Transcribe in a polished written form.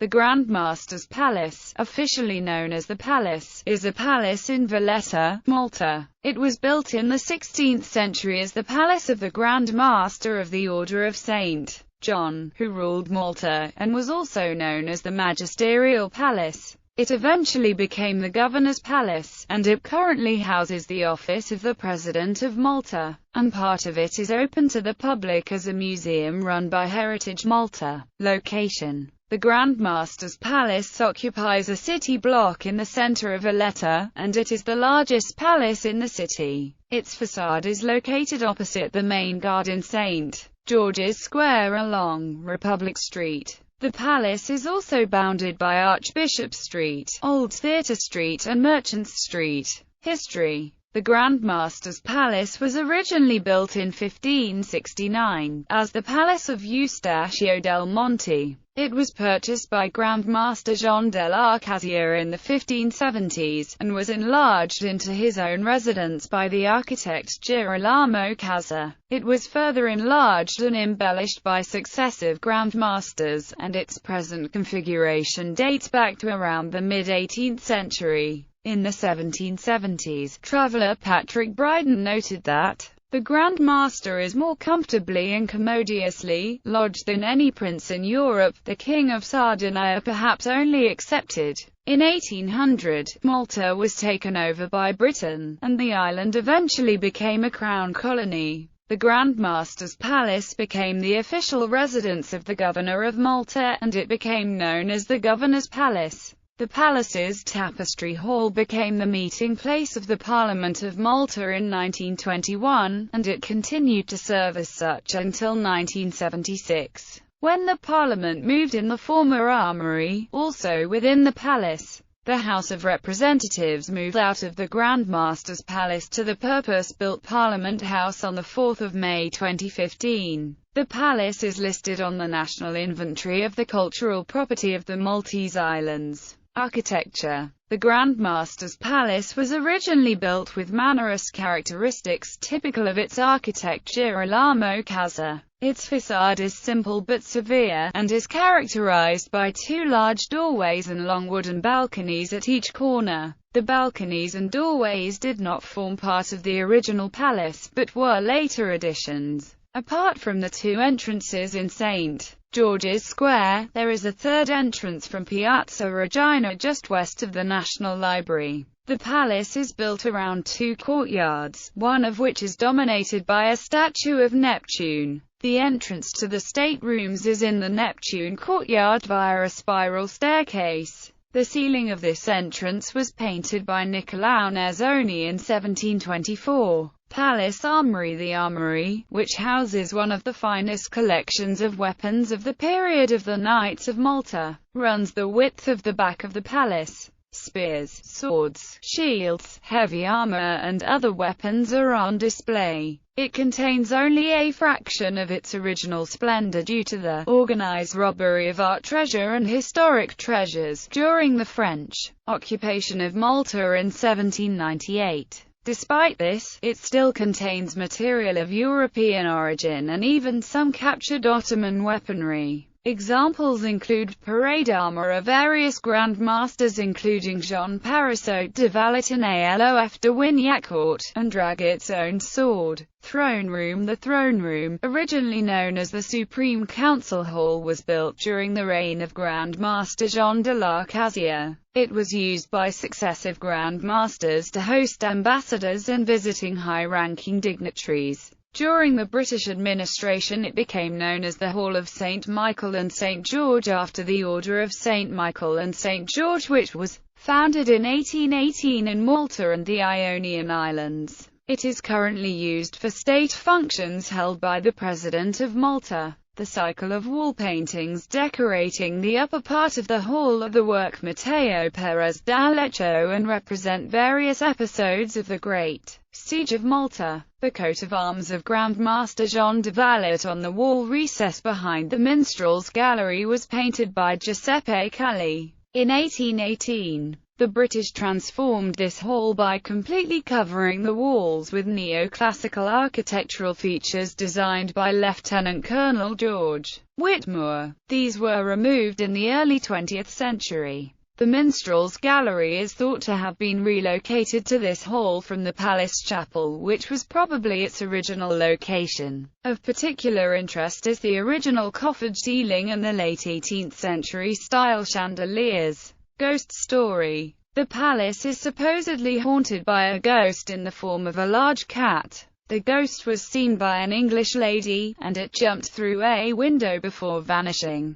The Grandmaster's Palace, officially known as the Palace, is a palace in Valletta, Malta. It was built in the 16th century as the palace of the Grand Master of the Order of St. John, who ruled Malta, and was also known as the Magisterial Palace. It eventually became the Governor's Palace, and it currently houses the office of the President of Malta, and part of it is open to the public as a museum run by Heritage Malta. Location: the Grandmaster's Palace occupies a city block in the center of Valletta, and it is the largest palace in the city. Its facade is located opposite the main garden St. George's Square along Republic Street. The palace is also bounded by Archbishop Street, Old Theatre Street and Merchants Street. History: the Grandmaster's Palace was originally built in 1569, as the Palace of Eustachio del Monte. It was purchased by Grandmaster John della Casia in the 1570s, and was enlarged into his own residence by the architect Girolamo Casa. It was further enlarged and embellished by successive Grandmasters, and its present configuration dates back to around the mid-18th century. In the 1770s, traveller Patrick Bryden noted that the Grandmaster is more comfortably and commodiously lodged than any prince in Europe, the King of Sardinia perhaps only excepted. In 1800, Malta was taken over by Britain, and the island eventually became a crown colony. The Grandmaster's Palace became the official residence of the Governor of Malta, and it became known as the Governor's Palace. The palace's tapestry hall became the meeting place of the Parliament of Malta in 1921, and it continued to serve as such until 1976, when the Parliament moved in the former armoury. Also within the palace, the House of Representatives moved out of the Grandmaster's Palace to the purpose-built Parliament House on 4 May 2015. The palace is listed on the National Inventory of the Cultural Property of the Maltese Islands. Architecture: the Grandmaster's Palace was originally built with Mannerist characteristics typical of its architect Girolamo Casa. Its facade is simple but severe, and is characterized by two large doorways and long wooden balconies at each corner. The balconies and doorways did not form part of the original palace, but were later additions. Apart from the two entrances in St. George's Square, there is a third entrance from Piazza Regina just west of the National Library. The palace is built around two courtyards, one of which is dominated by a statue of Neptune. The entrance to the staterooms is in the Neptune courtyard via a spiral staircase. The ceiling of this entrance was painted by Niccolao Nerzoni in 1724. Palace Armoury: the armoury, which houses one of the finest collections of weapons of the period of the Knights of Malta, runs the width of the back of the palace. Spears, swords, shields, heavy armour and other weapons are on display. It contains only a fraction of its original splendour due to the organised robbery of art treasure and historic treasures during the French occupation of Malta in 1798. Despite this, it still contains material of European origin and even some captured Ottoman weaponry. Examples include parade armour of various Grandmasters including Jean Parisot de Valletta and Alof de Wignacourt, and Dragut's own sword. Throne Room: the throne room, originally known as the Supreme Council Hall, was built during the reign of Grandmaster John della Casia. It was used by successive Grandmasters to host ambassadors and visiting high-ranking dignitaries. During the British administration it became known as the Hall of St. Michael and St. George after the Order of St. Michael and St. George, which was founded in 1818 in Malta and the Ionian Islands. It is currently used for state functions held by the President of Malta. The cycle of wall paintings decorating the upper part of the hall are the work Matteo Perez d'Aleccio and represent various episodes of the Great Siege of Malta. The coat of arms of Grandmaster John de Valletta on the wall recess behind the Minstrels Gallery was painted by Giuseppe Karelj. In 1818, The British transformed this hall by completely covering the walls with neoclassical architectural features designed by Lieutenant Colonel George Whitmore. These were removed in the early 20th century. The Minstrels Gallery is thought to have been relocated to this hall from the Palace Chapel, which was probably its original location. Of particular interest is the original coffered ceiling and the late 18th century style chandeliers. Ghost story. The palace is supposedly haunted by a ghost in the form of a large cat. The ghost was seen by an English lady, and it jumped through a window before vanishing.